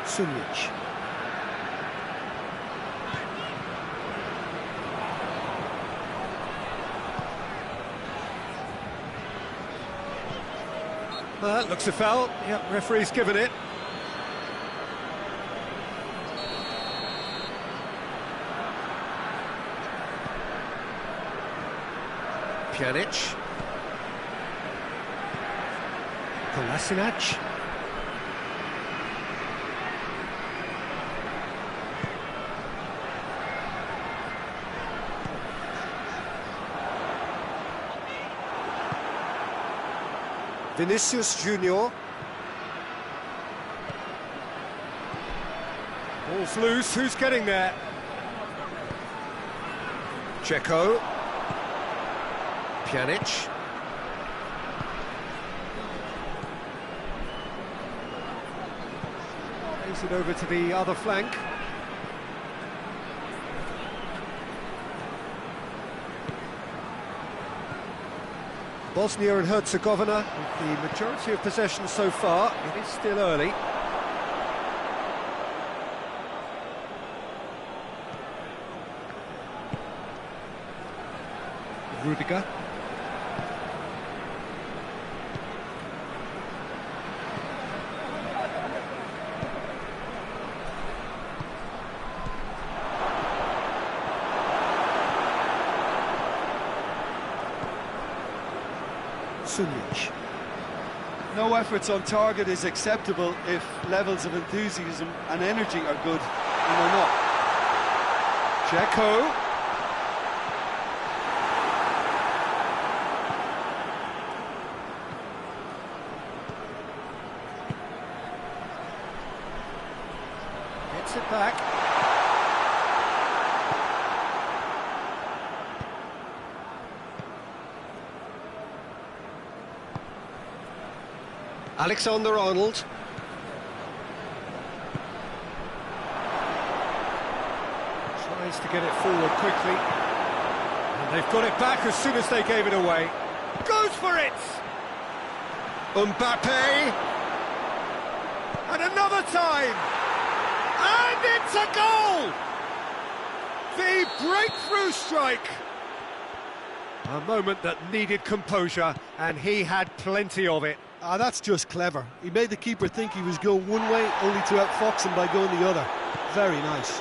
Sunjic. That looks a foul. Yep, referee's given it. Pjanic. Kolasinac. Vinicius Junior. Ball's loose, who's getting there? Dzeko. Pjanic. Plays it over to the other flank. Bosnia and Herzegovina, with the majority of possession so far. It is still early. Rudiger. Sunjic. No efforts on target is acceptable if levels of enthusiasm and energy are good, and they're not. Dzeko. Gets it back. Alexander-Arnold. Tries to get it forward quickly. And they've got it back as soon as they gave it away. Goes for it! Mbappe. And another time! And it's a goal! The breakthrough strike! A moment that needed composure, and he had plenty of it. That's just clever. He made the keeper think he was going one way, only to outfox him by going the other. Very nice.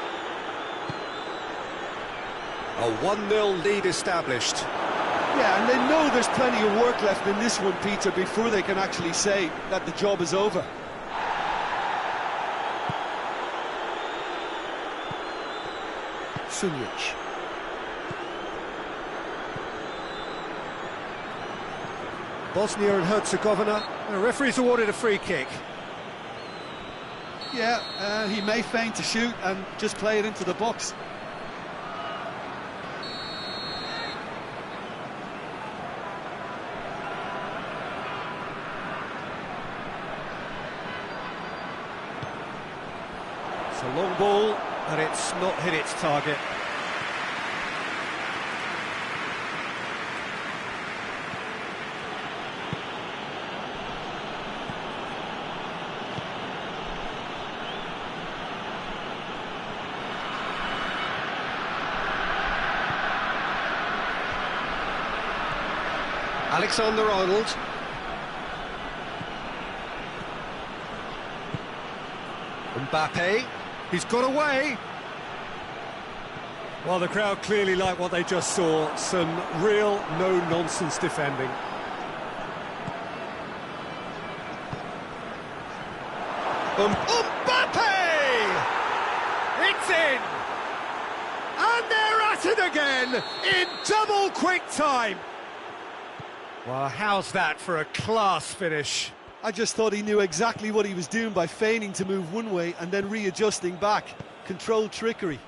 A 1-0 lead established. Yeah, and they know there's plenty of work left in this one, Peter, before they can actually say that the job is over. Sunjic. Bosnia and Herzegovina. The referee's awarded a free kick. Yeah, he may feign to shoot and just play it into the box. It's a long ball, but it's not hit its target. Alexander-Arnold. Mbappe. He's got away. Well, the crowd clearly like what they just saw. Some real no-nonsense defending. Mbappe! It's in! And they're at it again in double quick time. Well, how's that for a class finish? I just thought he knew exactly what he was doing by feigning to move one way and then readjusting back. Controlled trickery.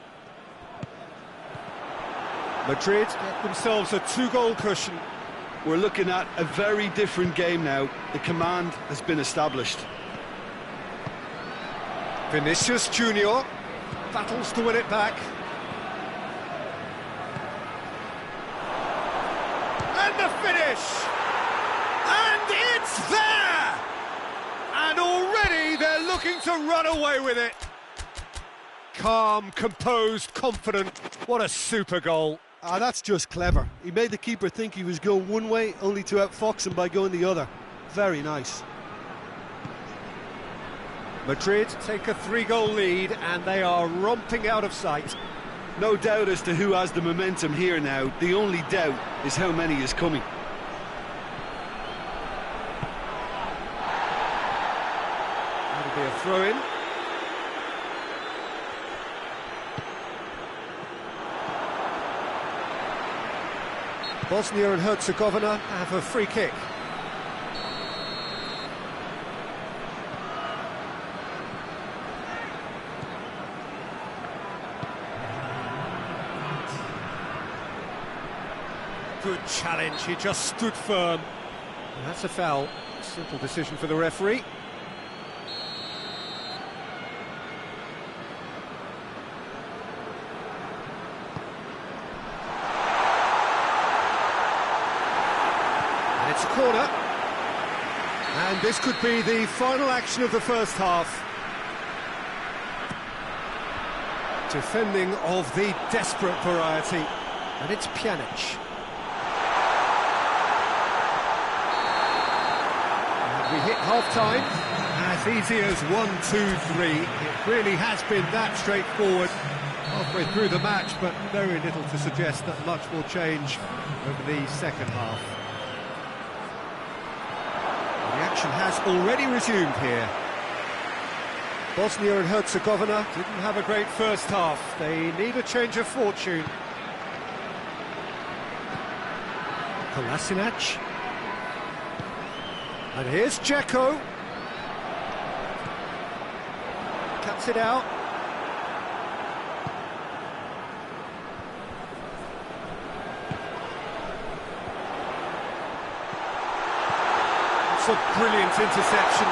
Madrid get themselves a 2-goal cushion. We're looking at a very different game now. The command has been established. Vinicius Junior battles to win it back. And the finish! And it's there! And already they're looking looking to run away with it. Calm, composed, confident. What a super goal. That's just clever. He made the keeper think he was going one way, only to outfox him by going the other. Very nice. Madrid take a 3-goal lead and they are romping out of sight. No doubt as to who has the momentum here now. The only doubt is how many is coming. That'll be a throw-in. Bosnia and Herzegovina have a free kick. Good challenge, he just stood firm. And that's a foul. Simple decision for the referee. And it's a corner. And this could be the final action of the first half. Defending of the desperate variety. And it's Pjanic. We hit half-time, as easy as 1-2-3. It really has been that straightforward halfway through the match, but very little to suggest that much will change over the second half. The action has already resumed here. Bosnia and Herzegovina didn't have a great first half. They need a change of fortune. Kolasinac. And here's Dzeko. Cuts it out. It's a brilliant interception.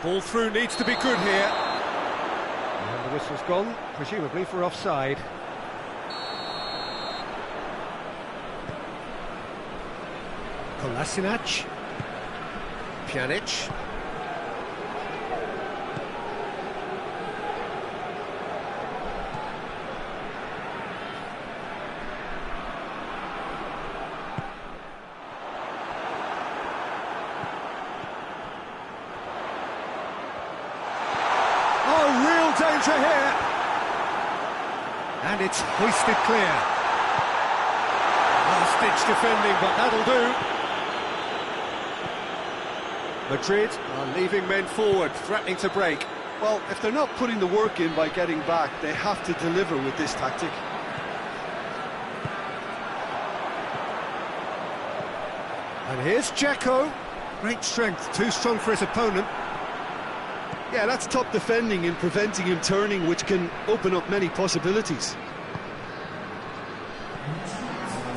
Ball through needs to be good here. And the whistle's gone, presumably for offside. Kolasinac, Pjanic. Oh, real danger here. And it's hoisted clear. Last-ditch defending, but that'll do. Madrid are leaving men forward, threatening to break. Well, if they're not putting the work in by getting back, they have to deliver with this tactic. And here's Dzeko. Great strength, too strong for his opponent. Yeah, that's top defending and preventing him turning, which can open up many possibilities.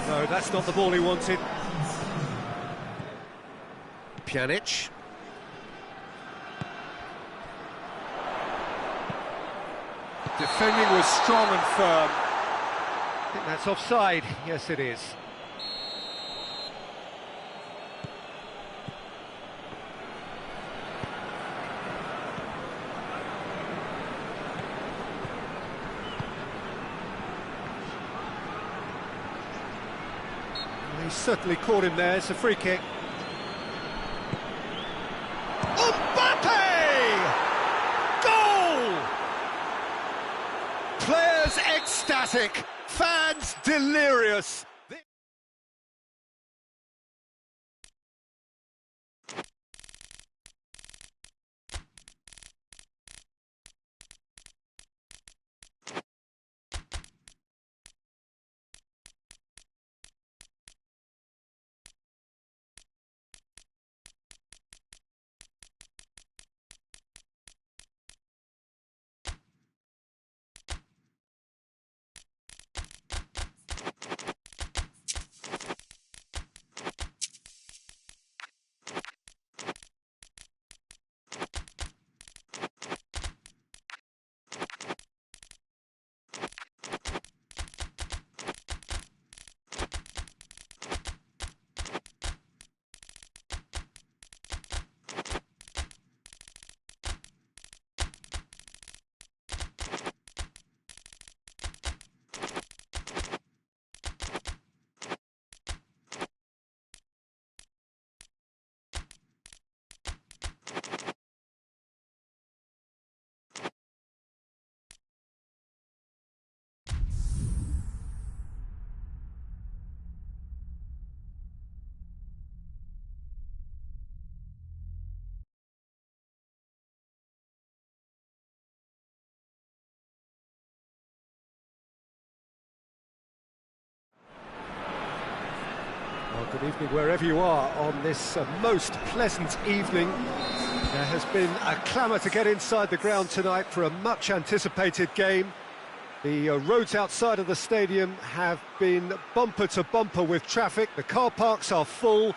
No, that's not the ball he wanted. Pjanic. Defending was strong and firm. I think that's offside. Yes, it is. He certainly caught him there. It's a free kick. Players ecstatic, fans delirious. Good evening wherever you are on this most pleasant evening. There has been a clamour to get inside the ground tonight for a much anticipated game. The roads outside of the stadium have been bumper to bumper with traffic. The car parks are full.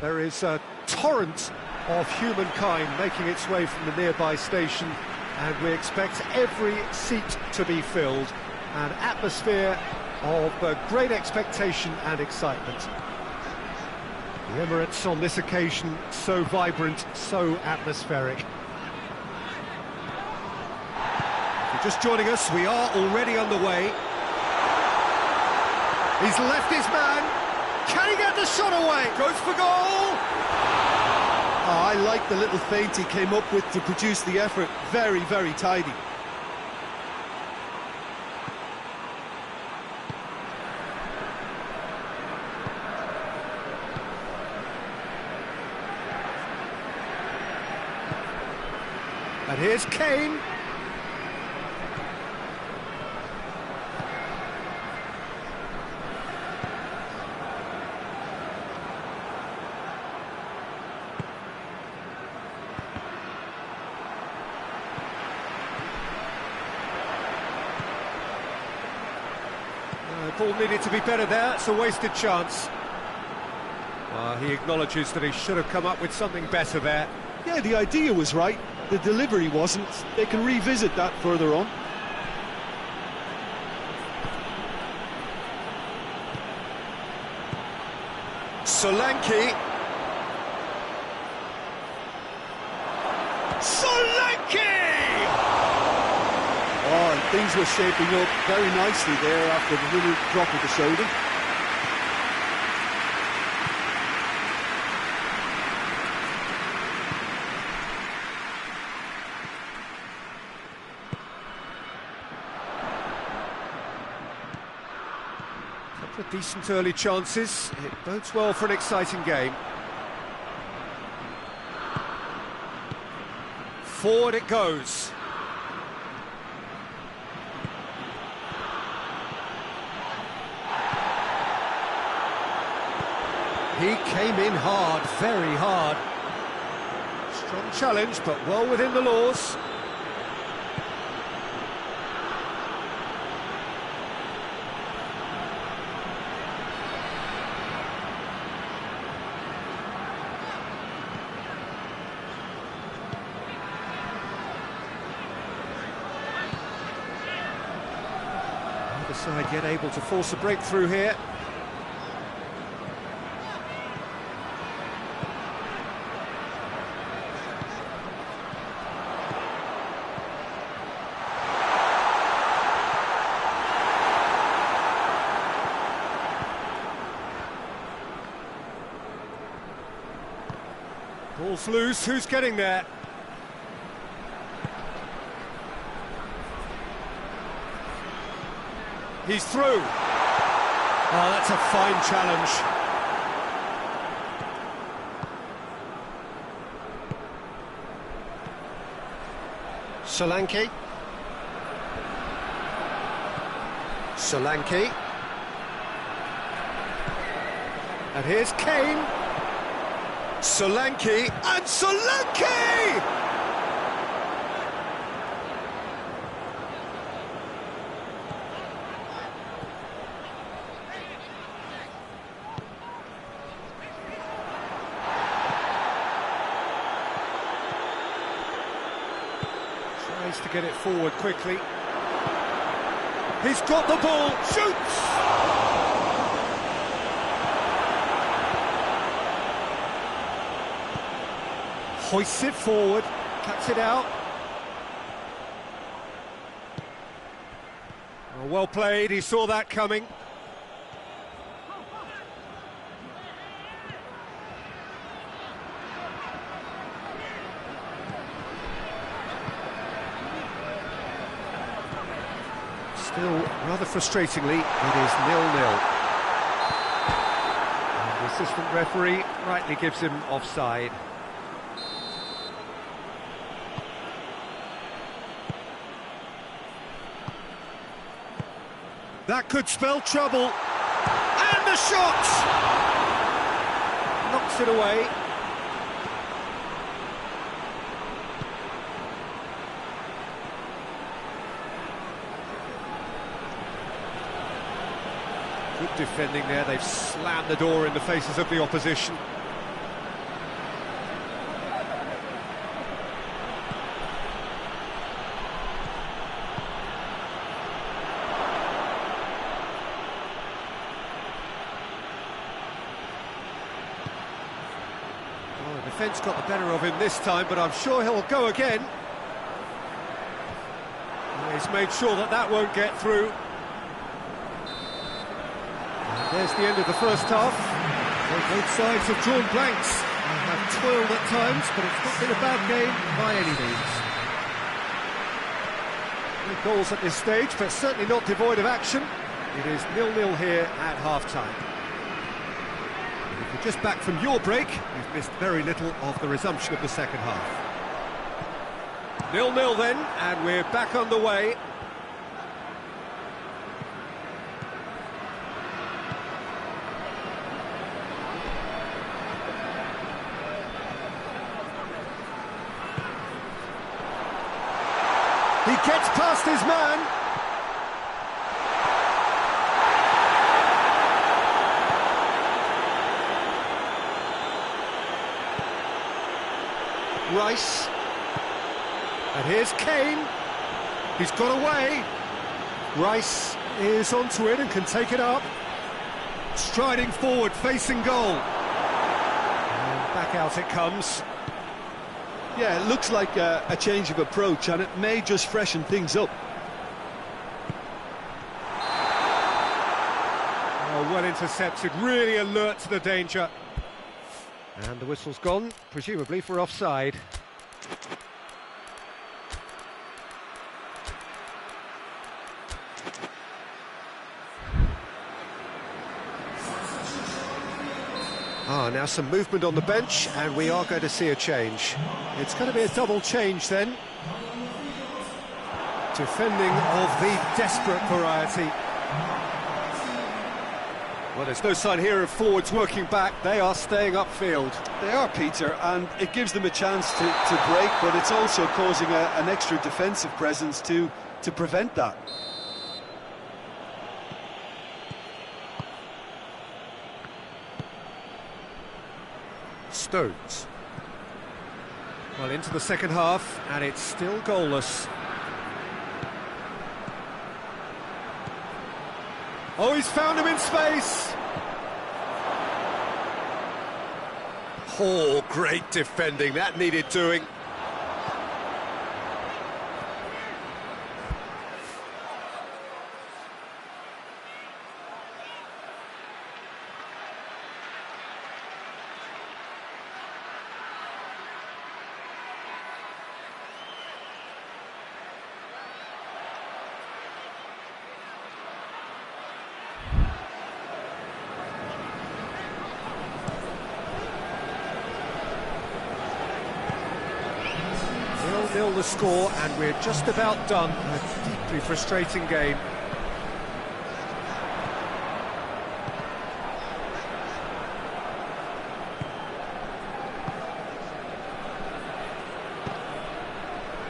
There is a torrent of humankind making its way from the nearby station, and we expect every seat to be filled. An atmosphere of great expectation and excitement. The Emirates on this occasion so vibrant, so atmospheric. If you're just joining us, we are already underway. He's left his man. Can he get the shot away? Goes for goal! Oh, I like the little feint he came up with to produce the effort. Very, very tidy. And here's Kane. Ball needed to be better there. It's a wasted chance. He acknowledges that he should have come up with something better there. Yeah, the idea was right. The delivery wasn't. They can revisit that further on. Solanke. Solanke! Oh, and things were shaping up very nicely there after the little drop of the shoulder. Couple of decent early chances. It bodes well for an exciting game. Forward it goes. He came in hard, very hard. Strong challenge, but well within the laws. Neither side yet able to force a breakthrough here. Ball's loose, who's getting there? He's through. Oh, that's a fine challenge. Solanke. Solanke. And here's Kane. Solanke and Solanke! Tries to get it forward quickly. He's got the ball, shoots! Hoists it forward, cuts it out. Oh, well played, he saw that coming. Still, rather frustratingly, it is 0-0. And the assistant referee rightly gives him offside. That could spell trouble. And the shot! it away. Good defending there, they've slammed the door in the faces of the opposition. Well, the defence got the better of him this time, but I'm sure he'll go again. He's made sure that that won't get through. There's the end of the first half. Well, both sides have drawn blanks and have toiled at times, but it's not been a bad game by any means. No goals at this stage, but certainly not devoid of action. It is 0-0 here at half-time. If you're just back from your break, you've missed very little of the resumption of the second half. 0-0 then, and we're back underway. He gets past his man. Rice. And here's Kane. He's got away. Rice is onto it and can take it up. Striding forward, facing goal. And back out it comes. Yeah, it looks like a change of approach, and it may just freshen things up. Oh, well intercepted, really alert to the danger. And the whistle's gone, presumably for offside. Now some movement on the bench, and we are going to see a change. It's going to be a double change then. Defending of the desperate variety. Well, there's no sign here of forwards working back. They are staying upfield. They are, Peter, and it gives them a chance to break, but it's also causing an extra defensive presence to prevent that. Stones. Well, into the second half, and it's still goalless. Oh, he's found him in space! Oh, great defending, that needed doing. Nil the score, and we're just about done. A deeply frustrating game.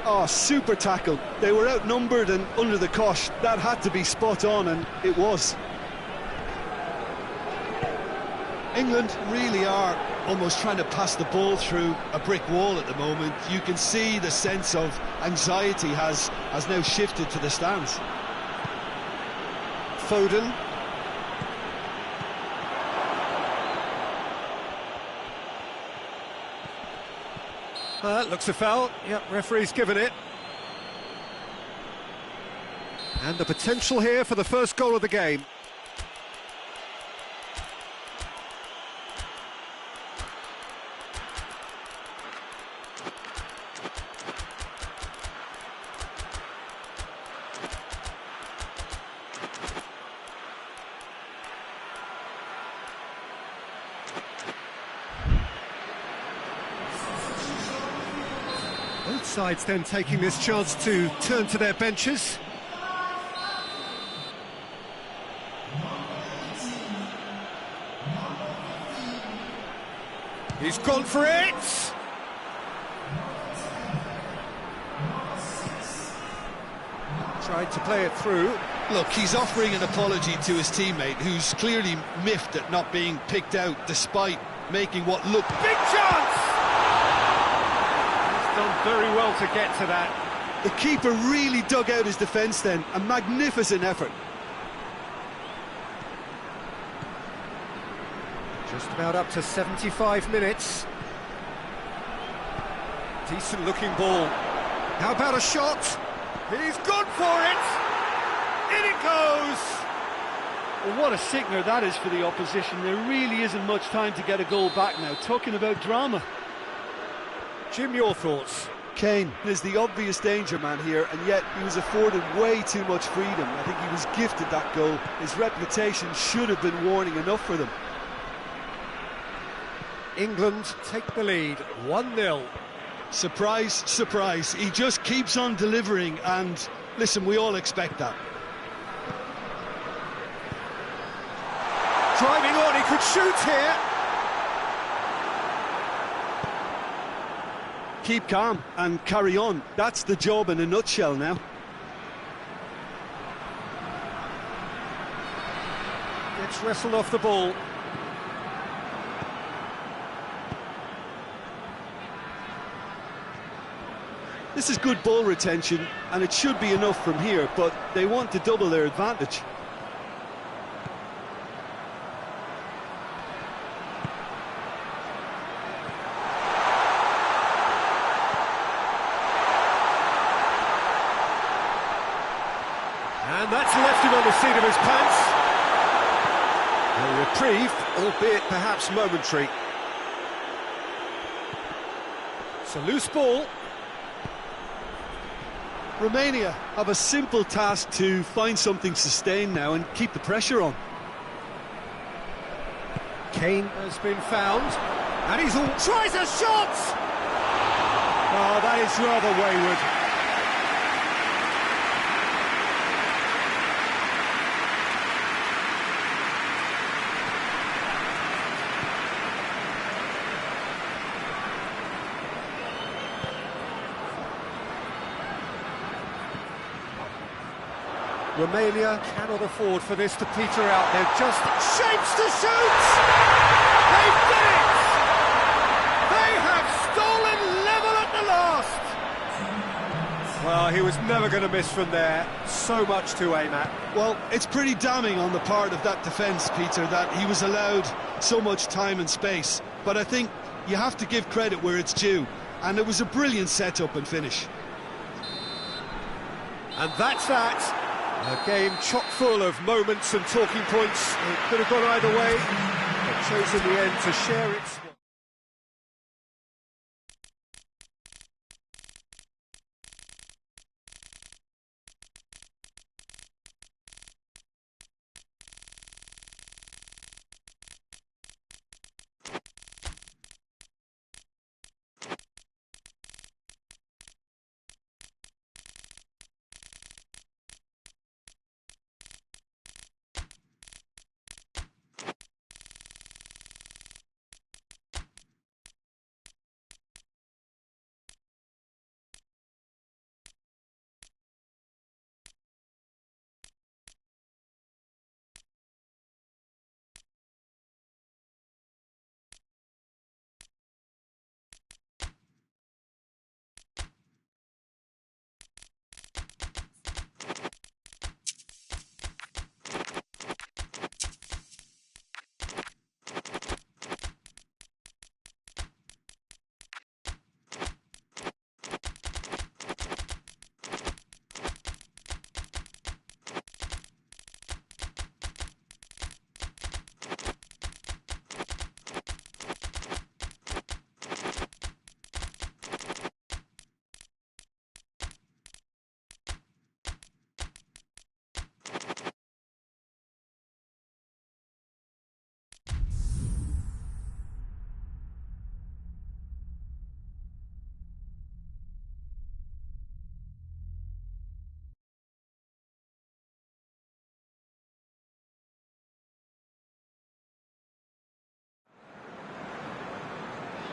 Oh, super tackle. They were outnumbered and under the cosh. That had to be spot on, and it was. England really are almost trying to pass the ball through a brick wall at the moment. You can see the sense of anxiety has now shifted to the stands. Foden. That looks a foul. Yep, referee's given it. And the potential here for the first goal of the game. Both sides then taking this chance to turn to their benches. He's gone for it! Tried to play it through. Look, he's offering an apology to his teammate, who's clearly miffed at not being picked out despite making what looked... Big chance! He's done very well to get to that. The keeper really dug out his defence then. A magnificent effort. Just about up to 75 minutes. Decent looking ball. How about a shot? He's gone for it! In it goes! Well, what a sickener that is for the opposition. There really isn't much time to get a goal back now. Talking about drama. Jim, your thoughts? Kane is the obvious danger man here, and yet he was afforded way too much freedom. I think he was gifted that goal. His reputation should have been warning enough for them. England take the lead, 1-0. Surprise, surprise. He just keeps on delivering, and listen, we all expect that. Driving on, he could shoot here. Keep calm and carry on. That's the job in a nutshell now. Gets wrestled off the ball. This is good ball retention, and it should be enough from here, but they want to double their advantage. And that's left him on the seat of his pants. A reprieve, albeit perhaps momentary. It's a loose ball. Romania have a simple task to find something sustained now and keep the pressure on. Kane has been found, and he's all... tries a shot! Oh, that is rather wayward. Romania cannot afford for this to peter out. They're just shapes to shoot! They've done it! They have stolen level at the last! Well, he was never going to miss from there. So much to aim at. Well, it's pretty damning on the part of that defence, Peter, that he was allowed so much time and space. But I think you have to give credit where it's due. And it was a brilliant setup and finish. And that's that. A game chock full of moments and talking points. It could have gone either way, but chose in the end to share it.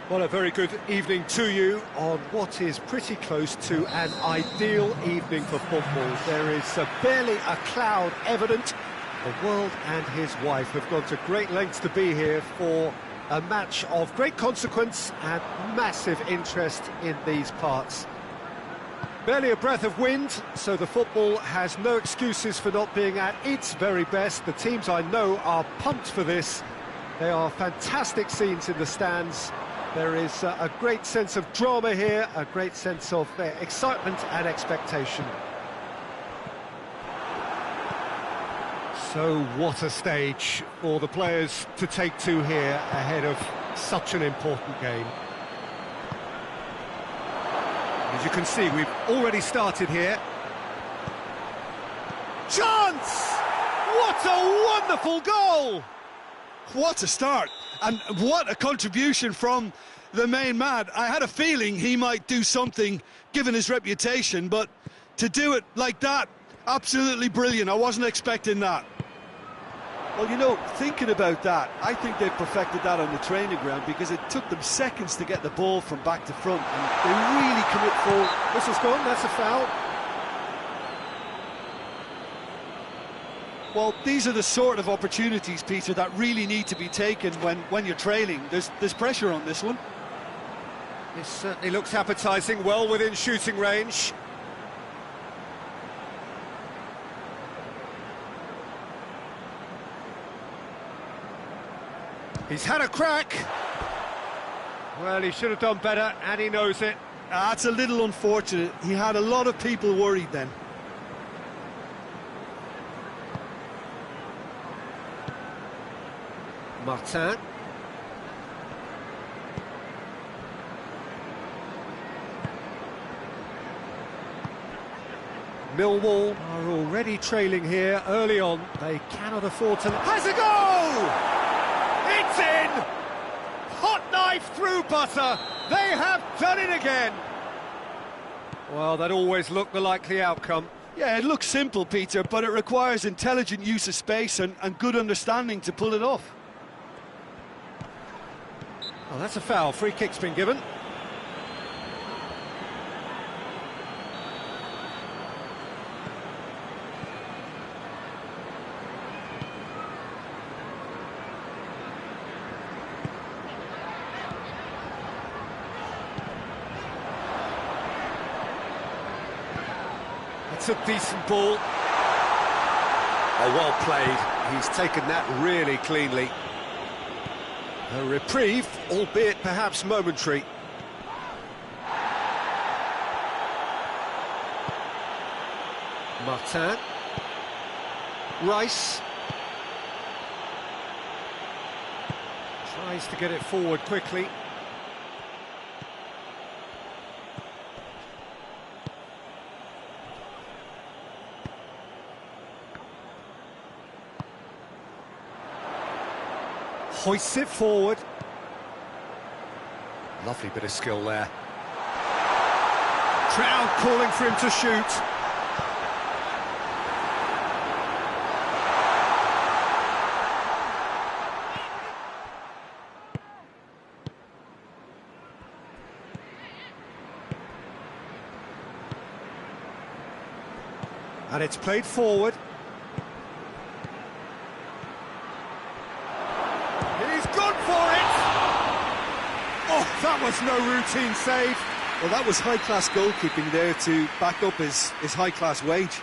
Well, a very good evening to you on what is pretty close to an ideal evening for football. There is barely a cloud evident. The world and his wife have gone to great lengths to be here for a match of great consequence and massive interest in these parts. Barely a breath of wind, so the football has no excuses for not being at its very best. The teams I know are pumped for this. They are fantastic scenes in the stands. There is a great sense of drama here, a great sense of excitement and expectation. So what a stage for the players to take to here ahead of such an important game. As you can see, we've already started here. Chance! What a wonderful goal! What a start, and what a contribution from the main man. I had a feeling he might do something given his reputation, but to do it like that, absolutely brilliant. I wasn't expecting that. Well, you know, thinking about that, I think they perfected that on the training ground because it took them seconds to get the ball from back to front, and they really commit forward. This is gone, that's a foul. Well, these are the sort of opportunities, Peter, that really need to be taken when you're trailing. There's pressure on this one. This certainly looks appetising, well within shooting range. He's had a crack. Well, he should have done better, and he knows it. That's a little unfortunate. He had a lot of people worried then. Martin. Millwall are already trailing here early on. They cannot afford to... Has a goal! It's in! Hot knife through butter. They have done it again. Well, that always looked the likely outcome. Yeah, it looks simple, Peter, but it requires intelligent use of space and good understanding to pull it off. Well, that's a foul. Free kick's been given. It's a decent ball. Oh, well played. He's taken that really cleanly. A reprieve, albeit perhaps momentary. Martin. Rice. Tries to get it forward quickly. Hoists it forward. Lovely bit of skill there. Crowd calling for him to shoot. And it's played forward. That was no routine save. Well, that was high-class goalkeeping there to back up his high-class wage.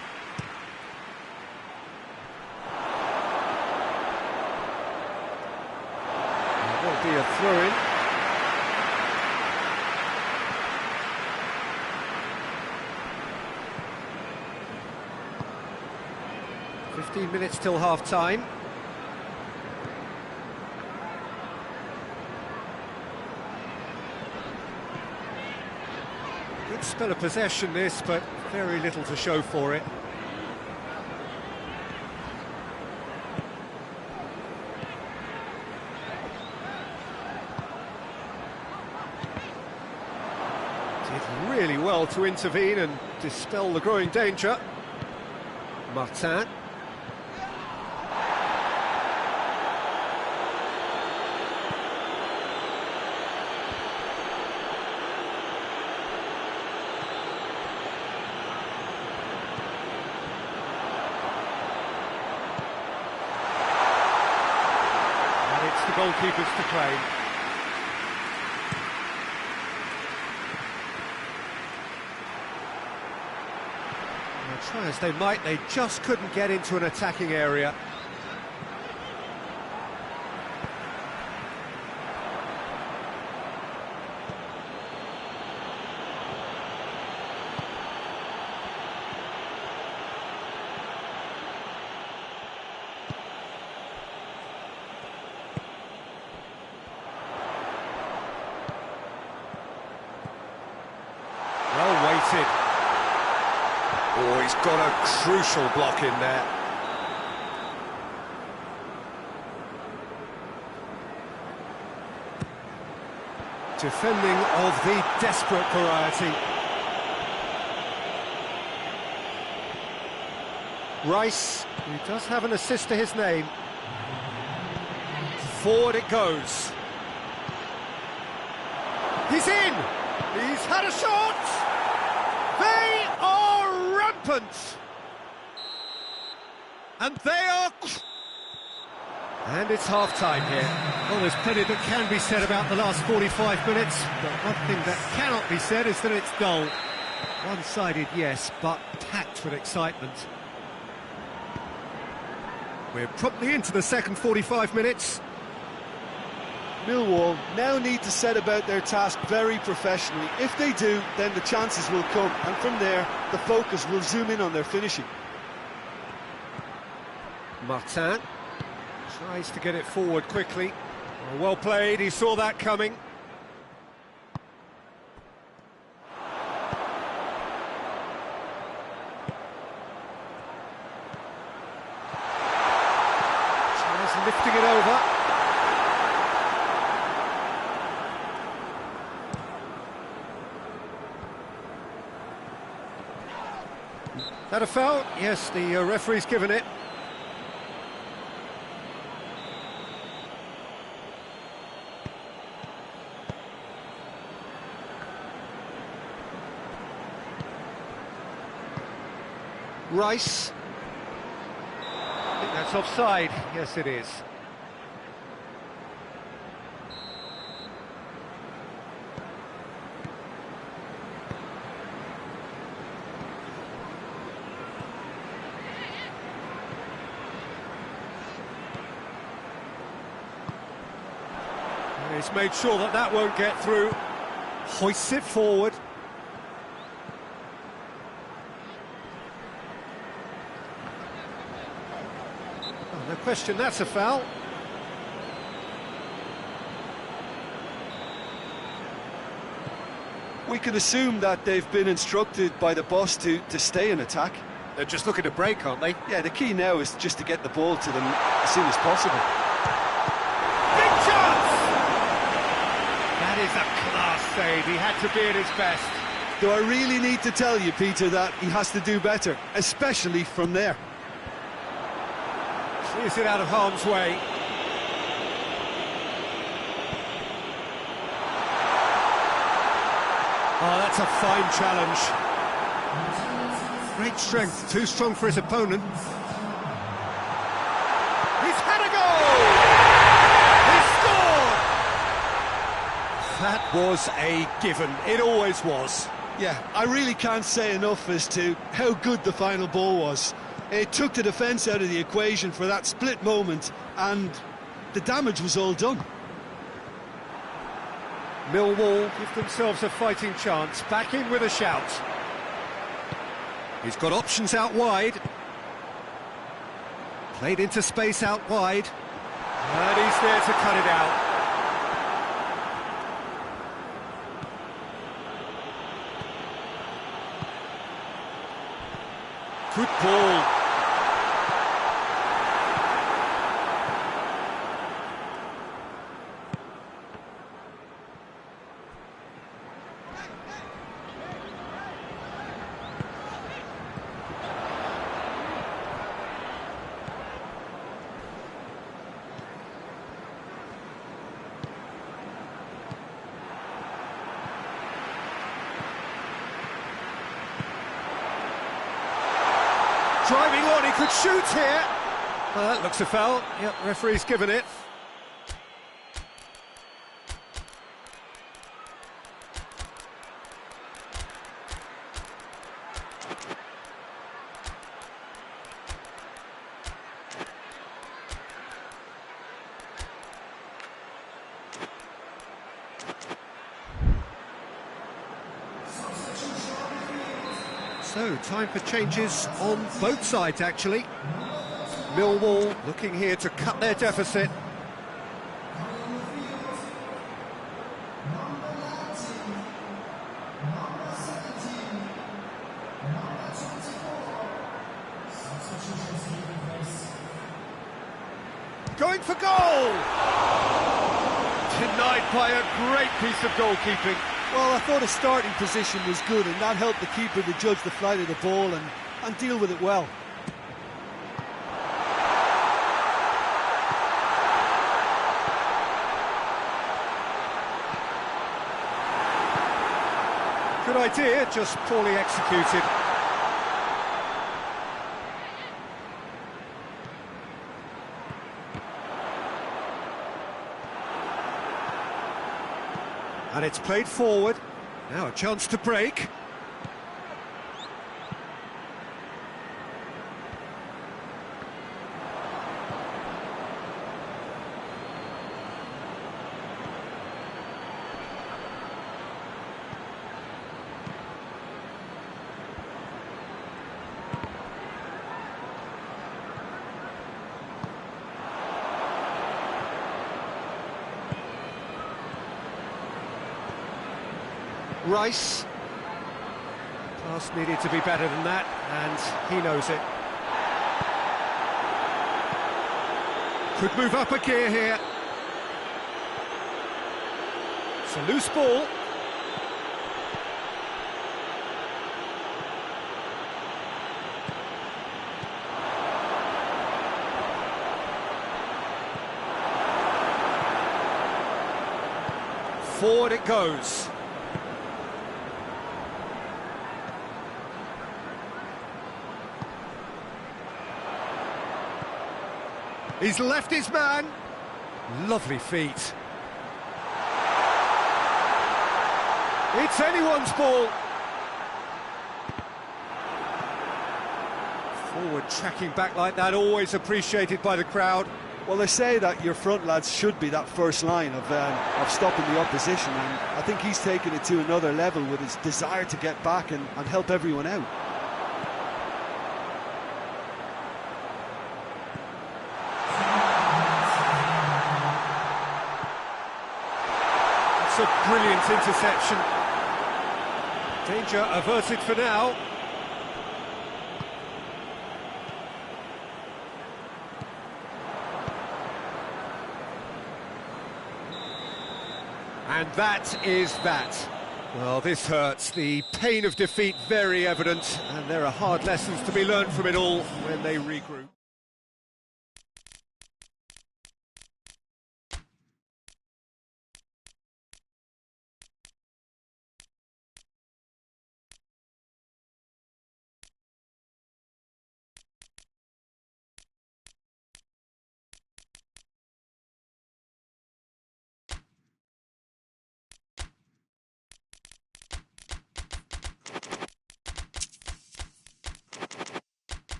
It will be a throw-in. "15 minutes till half-time. Good spell of possession this, but very little to show for it. Did really well to intervene and dispel the growing danger. Martin. goalkeepers to claim. Now, try as they might, they just couldn't get into an attacking area. Well weighted. Oh, he's got a crucial block in there. Defending of the desperate variety. Rice, who does have an assist to his name. Forward it goes. He's in! He's had a shot! They are rampant! And they are... And it's half-time here. Well, there's plenty that can be said about the last 45 minutes, but one thing that cannot be said is that it's dull. One-sided, yes, but packed with excitement. We're promptly into the second 45 minutes. Millwall now need to set about their task very professionally. If they do, then the chances will come, and from there, the focus will zoom in on their finishing. Martin tries to get it forward quickly. Well played, he saw that coming. Tries lifting it over. That a foul? Yes, the referee's given it. Rice. I think that's offside. Yes, it is. He's made sure that that won't get through. Hoists it forward. Oh, no question, that's a foul. We can assume that they've been instructed by the boss to stay in attack. They're just looking to break, aren't they? Yeah, the key now is just to get the ball to them as soon as possible. Big chance! That is a class save. He had to be at his best. Do I really need to tell you, Peter, that he has to do better, especially from there? Clears it out of harm's way. Oh, that's a fine challenge. Great strength, too strong for his opponent. He's had a goal! He scored! That was a given. It always was. Yeah, I really can't say enough as to how good the final ball was. It took the defence out of the equation for that split moment, and the damage was all done. Millwall give themselves a fighting chance, back in with a shout. He's got options out wide. Played into space out wide. And he's there to cut it out. Good ball. Driving on, he could shoot here. Well, that looks a foul. Yep, referee's given it. So, time for changes on both sides, actually. Millwall looking here to cut their deficit. Going for goal! Denied by a great piece of goalkeeping. Well, I thought his starting position was good, and that helped the keeper to judge the flight of the ball and deal with it well. Good idea, just poorly executed. And it's played forward. Now a chance to break. Rice. Pass needed to be better than that, and he knows it. Could move up a gear here. It's a loose ball. Forward it goes. He's left his man. Lovely feet. It's anyone's ball. Forward tracking back like that, always appreciated by the crowd. Well, they say that your front lads should be that first line of stopping the opposition, and I think he's taken it to another level with his desire to get back and help everyone out. It's a brilliant interception. Danger averted for now. And that is that. Well, this hurts. The pain of defeat very evident, and there are hard lessons to be learned from it all when they regroup.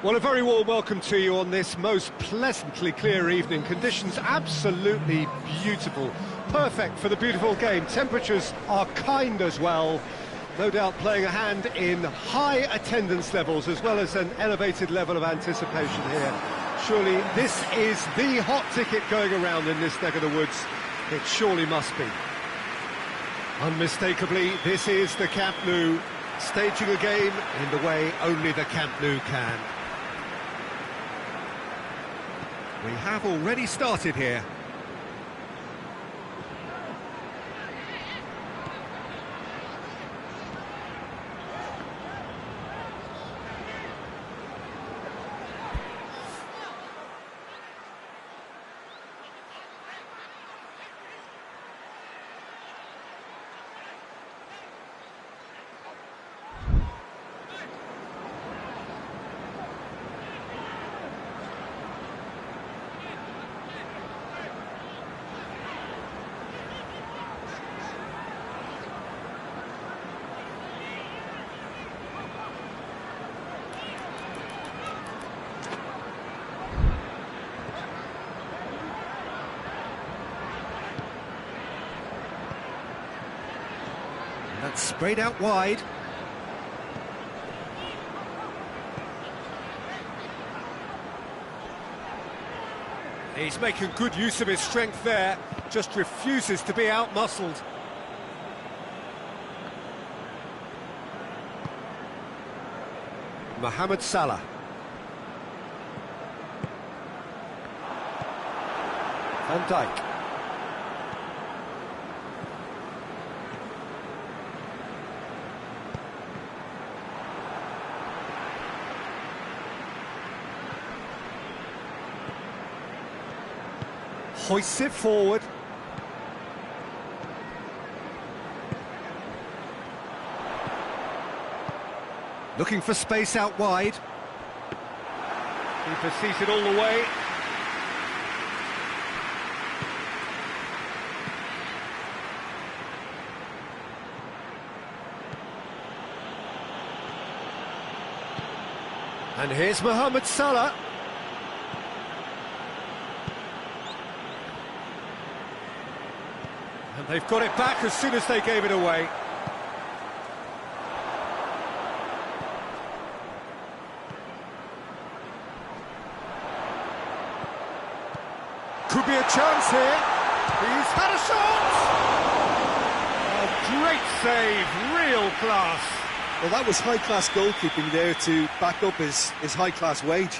Well, a very warm welcome to you on this most pleasantly clear evening. Conditions absolutely beautiful, perfect for the beautiful game. Temperatures are kind as well, no doubt playing a hand in high attendance levels as well as an elevated level of anticipation here. Surely this is the hot ticket going around in this neck of the woods. It surely must be. Unmistakably, this is the Camp Nou, staging a game in the way only the Camp Nou can. We have already started here. That's sprayed out wide. He's making good use of his strength there, just refuses to be out-muscled. Mohamed Salah. Van Dijk. Hoists it forward. Looking for space out wide. Keeper sees it all the way. And here's Mohamed Salah. And they've got it back as soon as they gave it away. Could be a chance here. He's had a shot! A great save, real class. Well, that was high-class goalkeeping there to back up his high-class wage.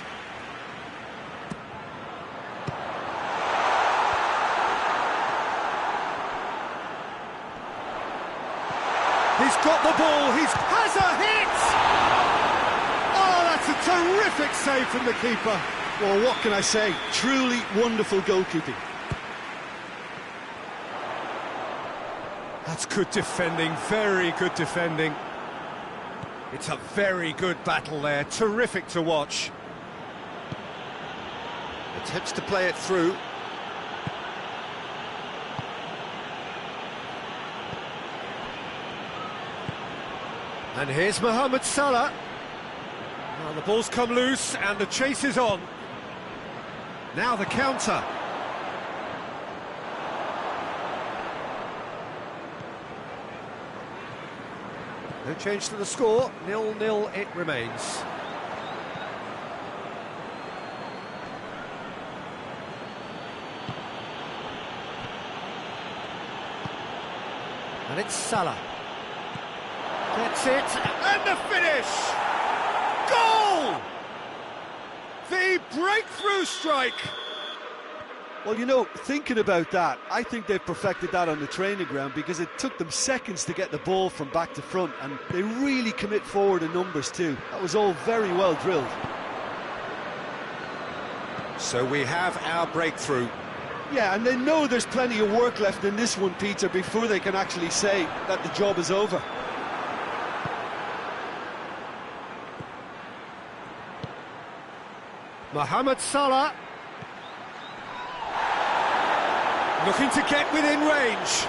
He's got the ball, has a hit! Oh, that's a terrific save from the keeper. Well, what can I say? Truly wonderful goalkeeping. That's good defending, very good defending. It's a very good battle there, terrific to watch. Attempts to play it through. And here's Mohamed Salah. Now the ball's come loose and the chase is on. Now the counter. No change to the score, 0-0 it remains. And it's Salah. Gets it, and the finish! Goal! The breakthrough strike! Well, you know, thinking about that, I think they've perfected that on the training ground because it took them seconds to get the ball from back to front, and they really commit forward in numbers too. That was all very well drilled. So we have our breakthrough. Yeah, and they know there's plenty of work left in this one, Peter, before they can actually say that the job is over. Mohamed Salah. Looking to get within range.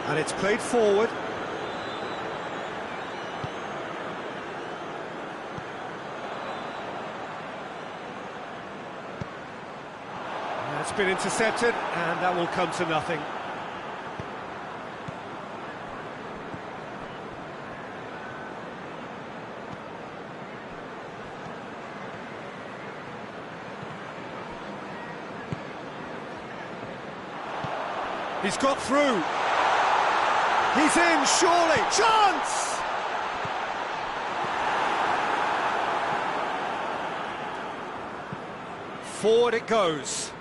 And it's played forward. And it's been intercepted, and that will come to nothing. He's got through. He's in, surely. Chance! Forward it goes.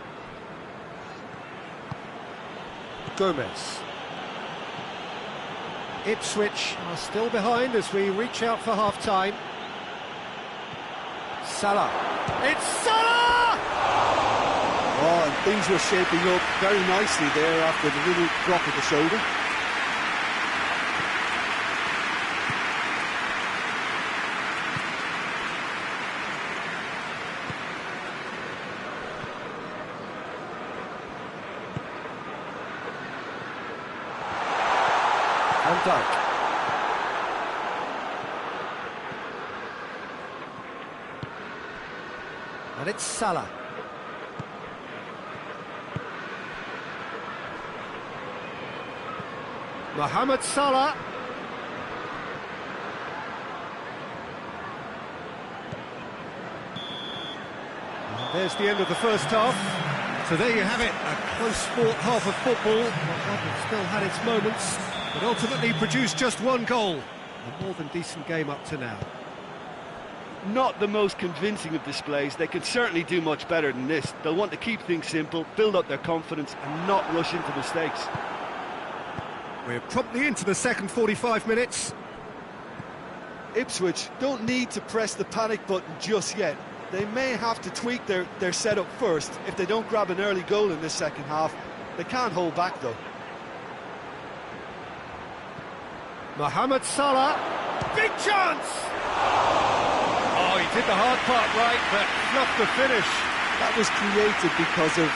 Gomez. Ipswich are still behind as we reach out for half-time. Salah. It's Salah! Oh, and things were shaping up very nicely there after the little drop of the shoulder. Van Dijk. And it's Salah. Mohamed Salah. And there's the end of the first half. So there you have it, a close-fought half of football. One still had its moments, but ultimately produced just one goal. A more than decent game up to now. Not the most convincing of displays. They could certainly do much better than this. They'll want to keep things simple, build up their confidence and not rush into mistakes. We're promptly into the second 45 minutes. Ipswich don't need to press the panic button just yet. They may have to tweak their setup first. If they don't grab an early goal in this second half, they can't hold back though. Mohamed Salah, big chance! Oh, he did the hard part right, but fluffed the finish. That was created because of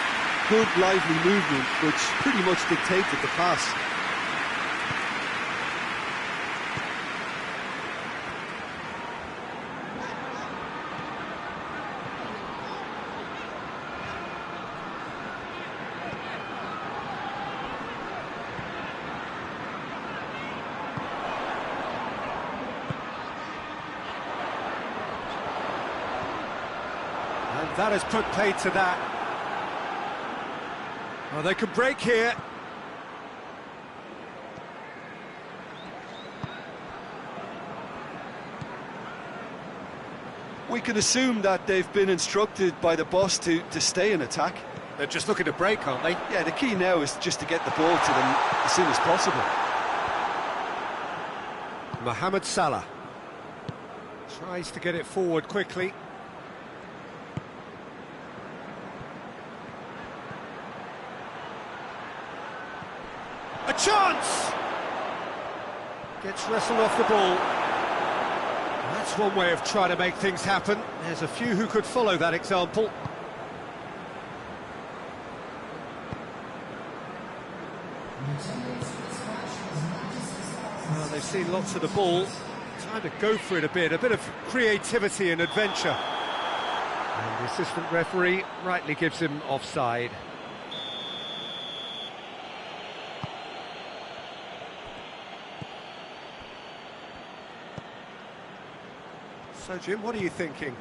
good, lively movement, which pretty much dictated the pass. And that has put paid to that. Well, they can break here. We can assume that they've been instructed by the boss to stay in attack. They're just looking to break, aren't they? Yeah, the key now is just to get the ball to them as soon as possible. Mohamed Salah tries to get it forward quickly. A chance! Gets wrestled off the ball. That's one way of trying to make things happen. There's a few who could follow that example. Well, they've seen lots of the ball. Time to go for it a bit of creativity and adventure. And the assistant referee rightly gives him offside. So, Jim, what are you thinking?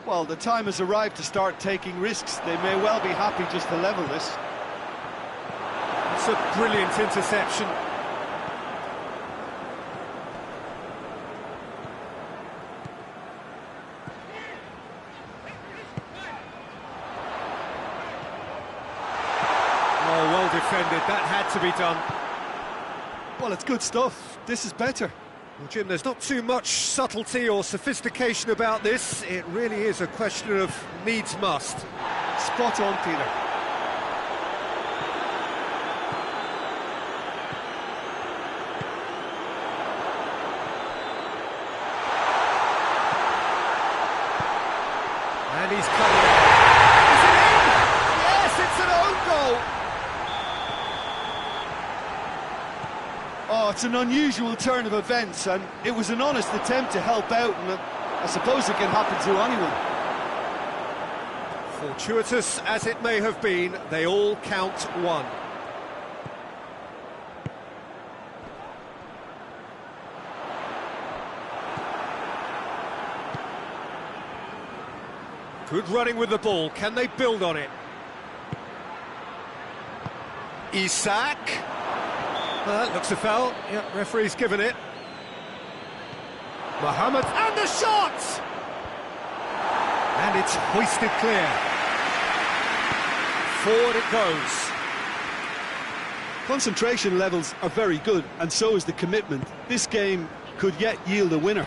Well, the time has arrived to start taking risks. They may well be happy just to level this. It's a brilliant interception. Oh, well defended. That had to be done. Well, it's good stuff. This is better. Well, Jim, there's not too much subtlety or sophistication about this. It really is a question of needs must. Spot on, Peter. And he's coming out. Is it in? Yes, it's an own goal. Oh, it's an unusual turn of events, and it was an honest attempt to help out, and I suppose it can happen to anyone. Fortuitous as it may have been, they all count one. Good running with the ball. Can they build on it? Isak. That looks a foul. Yeah, referee's given it. Mohamed, and the shot! And it's hoisted clear. Forward it goes. Concentration levels are very good, and so is the commitment. This game could yet yield a winner.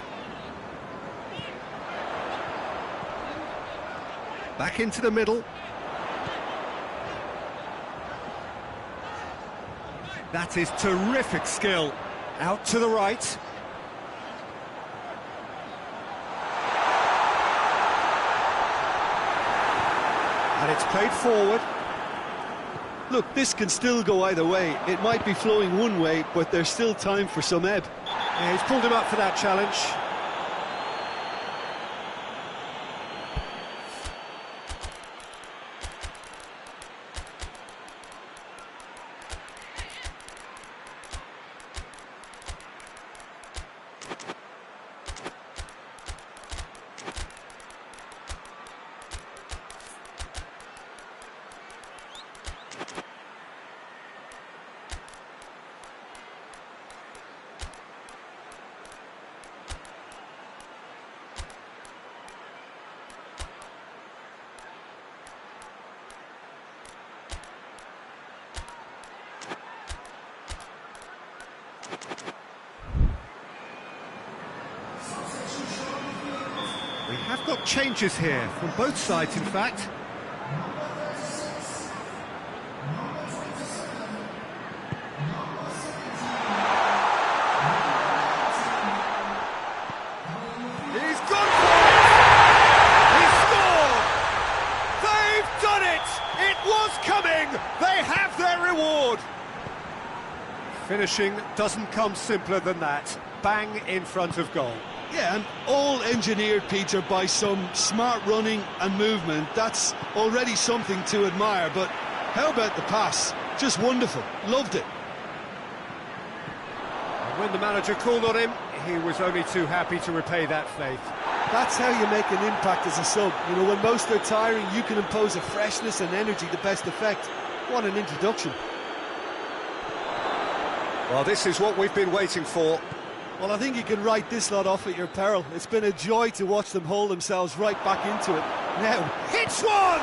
Back into the middle. That is terrific skill. Out to the right. And it's played forward. Look, this can still go either way. It might be flowing one way, but there's still time for some ebb. Yeah, he's pulled him up for that challenge. We have got changes here, from both sides in fact. He's gone for it! He scored! They've done it! It was coming! They have their reward! Finishing doesn't come simpler than that. Bang in front of goal. Yeah, and all engineered, Peter, by some smart running and movement. That's already something to admire, but how about the pass? Just wonderful. Loved it. And when the manager called on him, he was only too happy to repay that faith. That's how you make an impact as a sub. You know, when most are tiring, you can impose a freshness and energy to best effect. What an introduction. Well, this is what we've been waiting for. Well, I think you can write this lot off at your peril. It's been a joy to watch them hold themselves right back into it. Now, Hits one!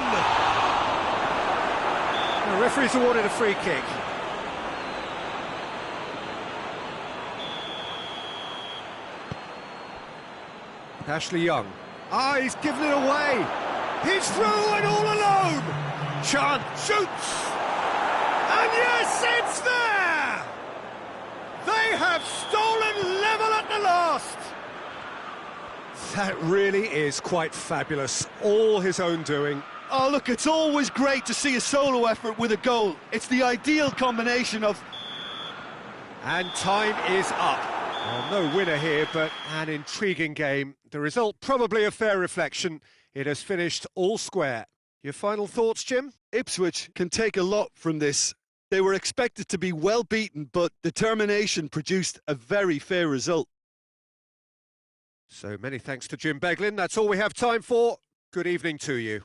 The referee's awarded a free kick. Ashley Young. Ah, he's given it away. He's through and all alone! Chant shoots! And yes, it's there! They have stolen level at the last! That really is quite fabulous. All his own doing. oh, look, it's always great to see a solo effort with a goal. It's the ideal combination of... And time is up. Well, no winner here, but an intriguing game. The result probably a fair reflection. It has finished all square. Your final thoughts, Jim? Ipswich can take a lot from this. They were expected to be well beaten, but determination produced a very fair result. So many thanks to Jim Beglin. That's all we have time for. Good evening to you.